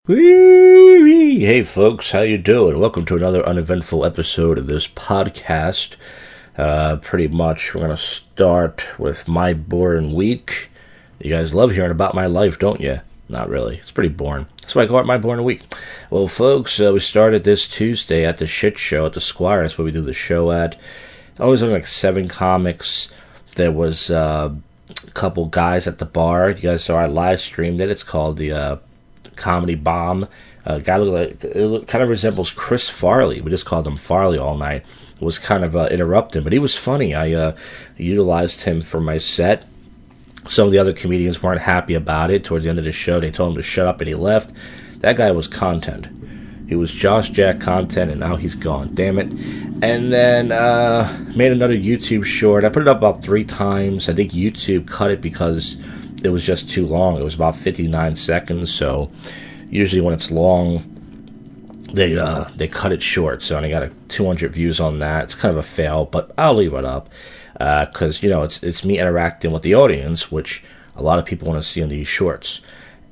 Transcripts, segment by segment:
Whee! Hey folks, how you doing? Welcome to another uneventful episode of this podcast. Pretty much we're going to start with my boring week. You guys love hearing about my life, don't you? Not really. It's pretty boring. That's why I call it my boring week. Well, folks, we started this Tuesday at the shit show at the Squire. That's where we do the show at. Always only like 7 comics. There was a couple guys at the bar. You guys saw I live streamed it. It's called the Comedy Bomb. Guy kind of resembles Chris Farley. We just called him Farley all night. It was kind of interrupting, but he was funny. I utilized him for my set. Some of the other comedians weren't happy about it. Towards the end of the show, they told him to shut up, and he left. That guy was content. He was Josh Jack content, and now he's gone. Damn it. And then made another YouTube short. I put it up about 3 times. I think YouTube cut it because it was just too long. It was about 59 seconds, so usually when it's long, they cut it short. So I got 200 views on that. It's kind of a fail, but I'll leave it up because it's me interacting with the audience, which a lot of people want to see in these shorts.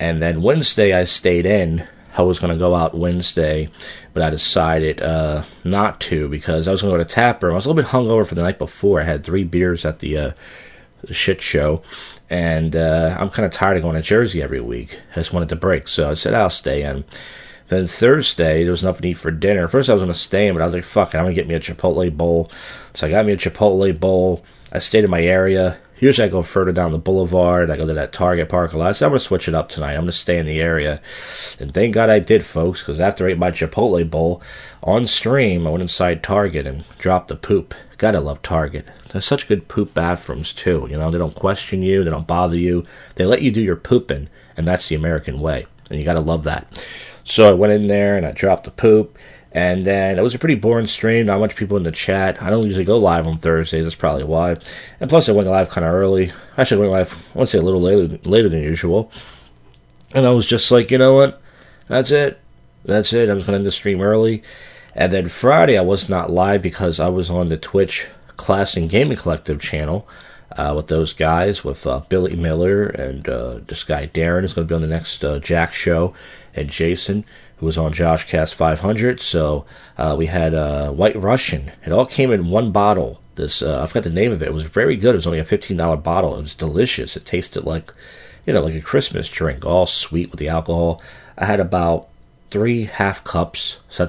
And then Wednesday, I stayed in. I was going to go out Wednesday, but I decided not to because I was going to go to tap room. I was a little bit hungover for the night before. I had 3 beers at the shit show, and I'm kind of tired of going to Jersey every week. I just wanted to break, so I said I'll stay in. Then Thursday, there was nothing to eat for dinner. First I was going to stay in, but I was like, fuck it, I'm going to get me a Chipotle bowl. So I got me a Chipotle bowl. I stayed in my area. Usually I go further down the boulevard. I go to that Target parking lot. So I'm going to switch it up tonight. I'm going to stay in the area. And thank God I did, folks, because after I ate my Chipotle bowl, on stream, I went inside Target and dropped the poop. Gotta love Target. There's such good poop bathrooms, too. You know, they don't question you. They don't bother you. They let you do your pooping, and that's the American way. And you gotta love that. So I went in there, and I dropped the poop. And then it was a pretty boring stream. Not much people in the chat. I don't usually go live on Thursdays. That's probably why. And plus, I went live kind of early. Actually, I went live, I want to say a little later than usual. And I was just like, you know what? That's it. I'm just going to end the stream early. And then Friday, I was not live because I was on the Twitch Class and Gaming Collective channel with those guys, with Billy Miller and this guy Darren is going to be on the next Jack show, and Jason, who was on JoshCast 500. So we had White Russian. It all came in one bottle. This I forgot the name of it. It was very good. It was only a $15 bottle. It was delicious. It tasted like, like a Christmas drink, all sweet with the alcohol. I had about 3 half cups. So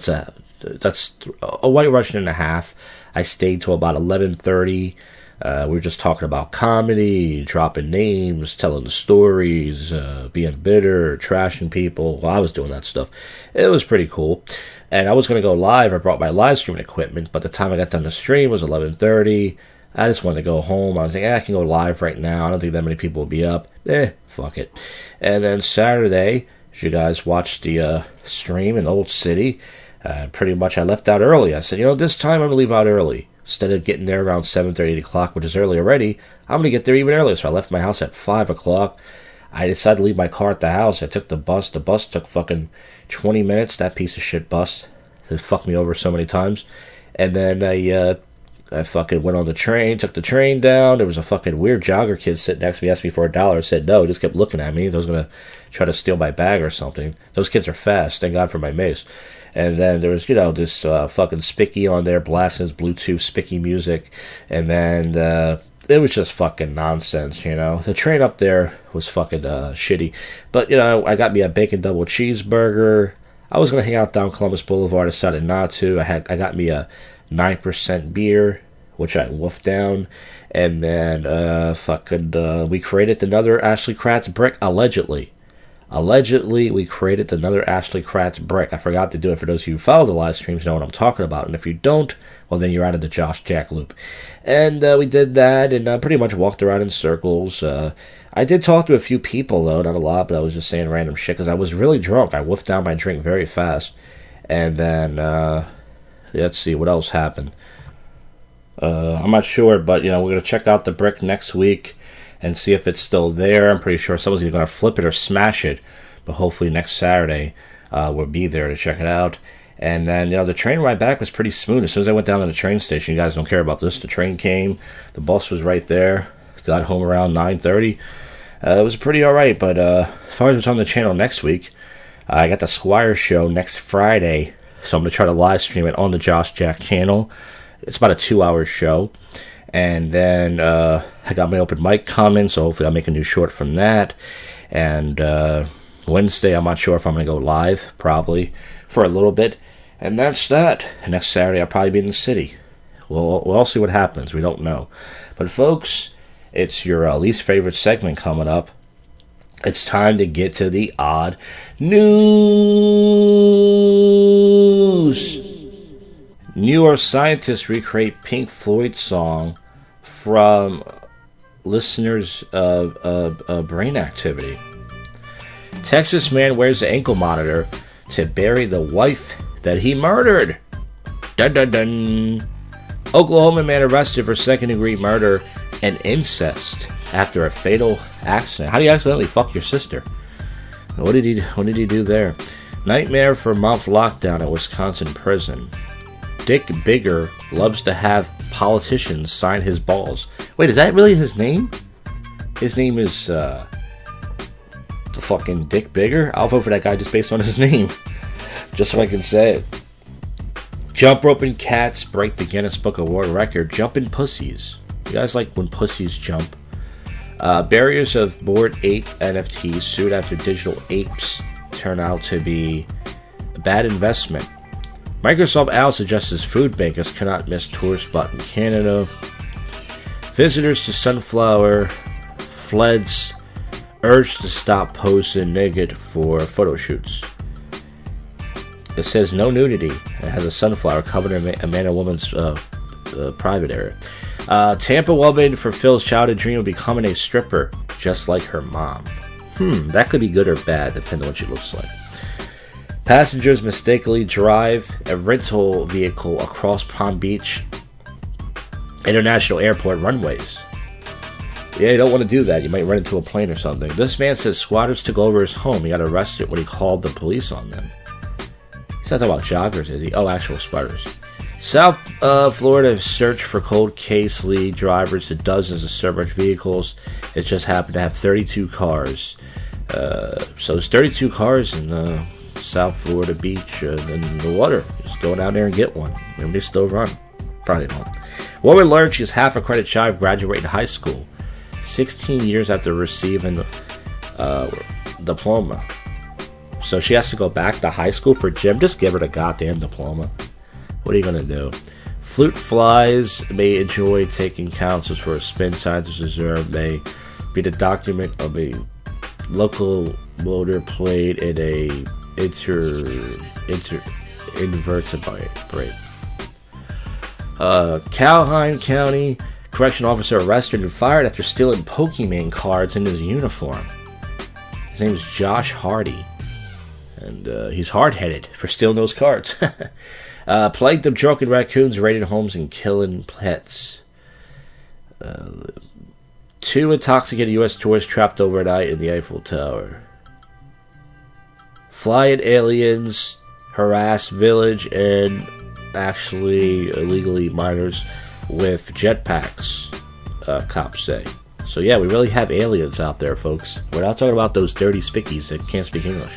that's a White Russian and a half. I stayed till about 11:30. We were just talking about comedy, dropping names, telling the stories, being bitter, trashing people. Well, I was doing that stuff. It was pretty cool. And I was going to go live. I brought my live streaming equipment, but the time I got done the stream was 11:30. I just wanted to go home. I was like, I can go live right now. I don't think that many people will be up. Fuck it. And then Saturday, as you guys watched the stream in Old City, pretty much I left out early. I said, this time I'm going to leave out early. Instead of getting there around 7:30, 8 o'clock, which is early already, I'm going to get there even earlier. So I left my house at 5 o'clock. I decided to leave my car at the house. I took the bus. The bus took fucking 20 minutes. That piece of shit bus. It fucked me over so many times. And then I fucking went on the train, took the train down. There was a fucking weird jogger kid sitting next to me, asked me for $1. I said no, just kept looking at me. They was going to try to steal my bag or something. Those kids are fast. Thank God for my mace. And then there was, this fucking Spicky on there blasting his Bluetooth Spicky music. And then it was just fucking nonsense, The train up there was fucking shitty. But, I got me a bacon double cheeseburger. I was going to hang out down Columbus Boulevard. I decided not to. I got me a 9% beer, which I wolfed down. And then we created another Ashley Kratz brick, allegedly. Allegedly, we created another Ashley Kratz brick. I forgot to do it. For those of you who follow the live streams know what I'm talking about. And if you don't, well, then you're out of the Josh Jack loop. And we did that and pretty much walked around in circles. I did talk to a few people, though. Not a lot, but I was just saying random shit because I was really drunk. I wolfed down my drink very fast. And then, let's see, what else happened? I'm not sure, but, we're going to check out the brick next week and see if it's still there. I'm pretty sure someone's either going to flip it or smash it, but hopefully next Saturday we'll be there to check it out. And then, the train ride back was pretty smooth. As soon as I went down to the train station, you guys don't care about this, the train came, the bus was right there, got home around 9:30. It was pretty alright, but as far as what's on the channel next week, I got the Squire show next Friday, so I'm going to try to live stream it on the Josh Jack channel. It's about a 2-hour show. And then I got my open mic coming, so hopefully I'll make a new short from that. And Wednesday, I'm not sure if I'm going to go live, probably, for a little bit. And that's that. And next Saturday, I'll probably be in the city. We'll all see what happens. We don't know. But folks, it's your least favorite segment coming up. It's time to get to the odd news. Neuroscientists recreate Pink Floyd song from listeners' brain activity. Texas man wears an ankle monitor to bury the wife that he murdered. Dun dun dun. Oklahoma man arrested for second-degree murder and incest after a fatal accident. How do you accidentally fuck your sister? What did he do there? Nightmare for month lockdown at Wisconsin prison. Dick Bigger loves to have politicians sign his balls. Wait, is that really his name? His name is the fucking Dick Bigger? I'll vote for that guy just based on his name. Just so I can say it. Jump roping cats break the Guinness Book of World Record. Jumping pussies. You guys like when pussies jump? Barriers of Bored Ape NFTs sued after digital apes turn out to be a bad investment. Microsoft Owl suggests food bankers cannot miss tourist spot in Canada. Visitors to Sunflower Fleds urged to stop posing naked for photo shoots. It says no nudity. It has a sunflower covered in a man or woman's private area. Tampa woman fulfills childhood dream of becoming a stripper, just like her mom. That could be good or bad, depending on what she looks like. Passengers mistakenly drive a rental vehicle across Palm Beach International Airport runways. Yeah, you don't want to do that. You might run into a plane or something. This man says squatters took over his home. He got arrested when he called the police on them. He's not talking about joggers, is he? Oh, actual squatters. South Florida search for cold case lead drivers to dozens of search vehicles. It just happened to have 32 cars. So there's 32 cars in South Florida beach in the water. Just go down there and get one. Maybe they still run. Probably don't. Woman learned she's half a credit shy of graduating high school, 16 years after receiving diploma. So she has to go back to high school for gym. Just give her the goddamn diploma. What are you going to do? Flute flies may enjoy taking councils for a spin. Scientists observe may be the document of a local motor plate in a invertebrate. Calhoun County correction officer arrested and fired after stealing Pokemon cards in his uniform. His name is Josh Hardy. And he's hard-headed for stealing those cards. Plagued of drunken raccoons raiding homes and killing pets. 2 intoxicated U.S. tourists trapped overnight in the Eiffel Tower. Flying aliens harass village and actually illegally miners with jetpacks, cops say. So yeah, we really have aliens out there, folks. We're not talking about those dirty spickies that can't speak English.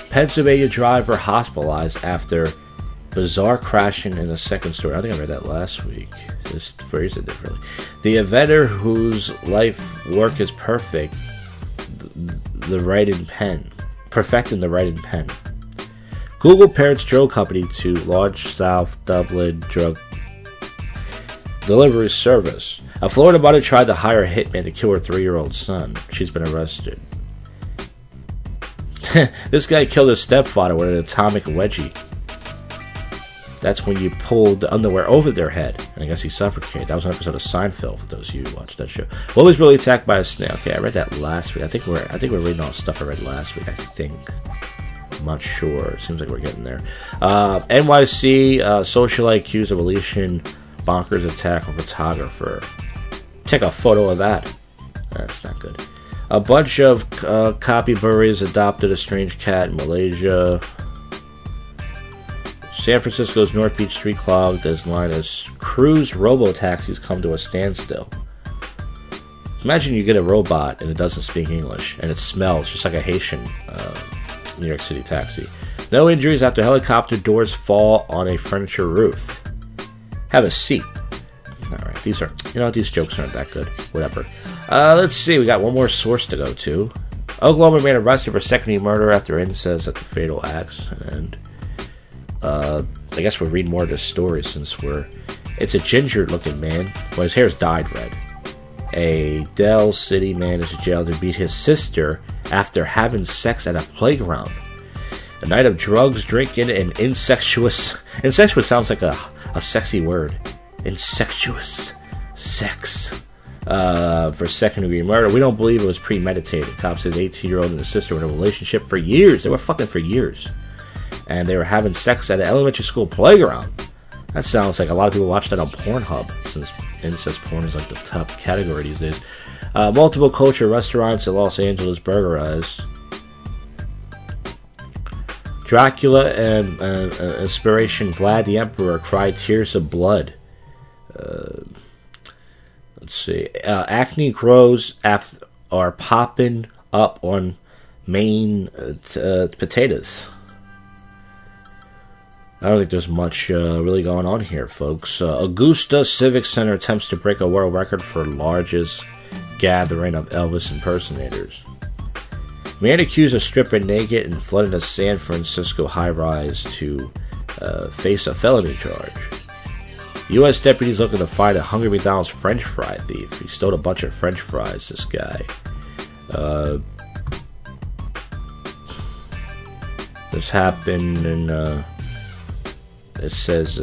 Pennsylvania driver hospitalized after bizarre crashing in a second story. I think I read that last week. Just phrase it differently. The inventor whose life work is perfect, the writing pen. Perfecting the writing pen. Google parents drone company to launch South Dublin drug delivery service. A Florida mother tried to hire a hitman to kill her 3-year-old son. She's been arrested. This guy killed his stepfather with an atomic wedgie. That's when you pulled the underwear over their head. And I guess he suffocated. That was an episode of Seinfeld for those of you who watched that show. What was really attacked by a snake? Okay, I read that last week. I think we're reading all the stuff I read last week. I'm not sure. It seems like we're getting there. NYC socialite accused of unleashing bonkers attack on photographer. Take a photo of that. That's not good. A bunch of capybaras adopted a strange cat in Malaysia. San Francisco's North Beach street clogged as line as cruise robo-taxis come to a standstill. Imagine you get a robot and it doesn't speak English, and it smells just like a Haitian New York City taxi. No injuries after helicopter doors fall on a furniture roof. Have a seat. Alright, these jokes aren't that good. Whatever. Let's see, we got one more source to go to. Oklahoma man arrested for second-degree murder after incest at the fatal acts. And I guess we'll read more of this story since it's a ginger-looking man. Well, his hair's dyed red. A Del City man is jailed to beat his sister after having sex at a playground. A night of drugs, drinking, and incestuous... Incestuous sounds like a sexy word. Incestuous sex. For second-degree murder. We don't believe it was premeditated. Cops says 18-year-old and his sister were in a relationship for years. They were fucking for years. And they were having sex at an elementary school playground. That sounds like a lot of people watch that on Pornhub, since incest porn is like the top category these days. Multiple culture restaurants in Los Angeles burgerize. Dracula and inspiration Vlad the Emperor cry tears of blood. Let's see. Acne grows are popping up on Maine potatoes. I don't think there's much really going on here, folks. Augusta Civic Center attempts to break a world record for largest gathering of Elvis impersonators. Man accused of stripping naked and flooding a San Francisco high-rise to face a felony charge. U.S. deputies looking to find a Hungry McDonald's French fry thief. He stole a bunch of French fries, this guy. This happened in... It says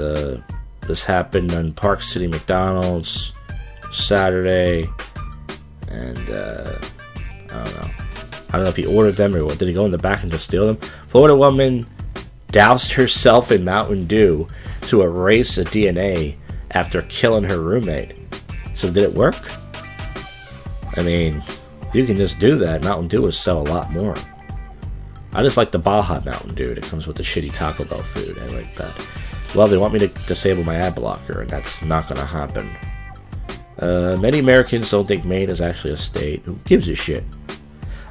this happened in Park City McDonald's Saturday, and I don't know if he ordered them or what. Did he go in the back and just steal them? Florida woman doused herself in Mountain Dew to erase a DNA after killing her roommate. So did it work? I mean, you can just do that. Mountain Dew will sell a lot more. I just like the Baja Mountain Dew that comes with the shitty Taco Bell food. I like that. Well, they want me to disable my ad blocker, and that's not going to happen. Many Americans don't think Maine is actually a state. Who gives a shit?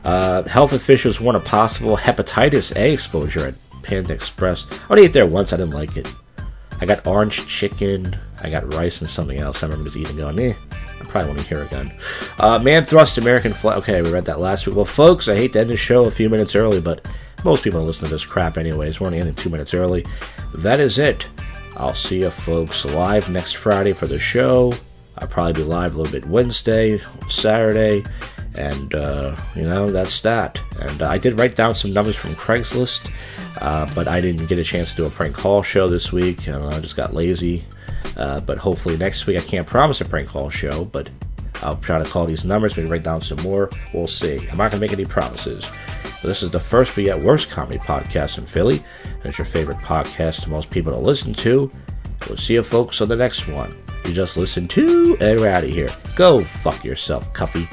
Health officials warn a possible hepatitis A exposure at Panda Express. I already ate there once. I didn't like it. I got orange chicken. I got rice and something else. I remember just eating going, I probably won't eat here again. Man thrust American flag. Okay, we read that last week. Well, folks, I hate to end the show a few minutes early, but most people listen to this crap anyways. We're only ending 2 minutes early. That is it. I'll see you folks live next Friday for the show. I'll probably be live a little bit Wednesday, Saturday, and, that's that. And I did write down some numbers from Craigslist, but I didn't get a chance to do a prank call show this week. I just got lazy. But hopefully next week, I can't promise a prank call show, but I'll try to call these numbers, maybe write down some more. We'll see. I'm not going to make any promises. But this is the first but yet worst comedy podcast in Philly. And it's your favorite podcast to most people to listen to. We'll see you folks on the next one. You just listened to, and we're out of here. Go fuck yourself, Cuffy.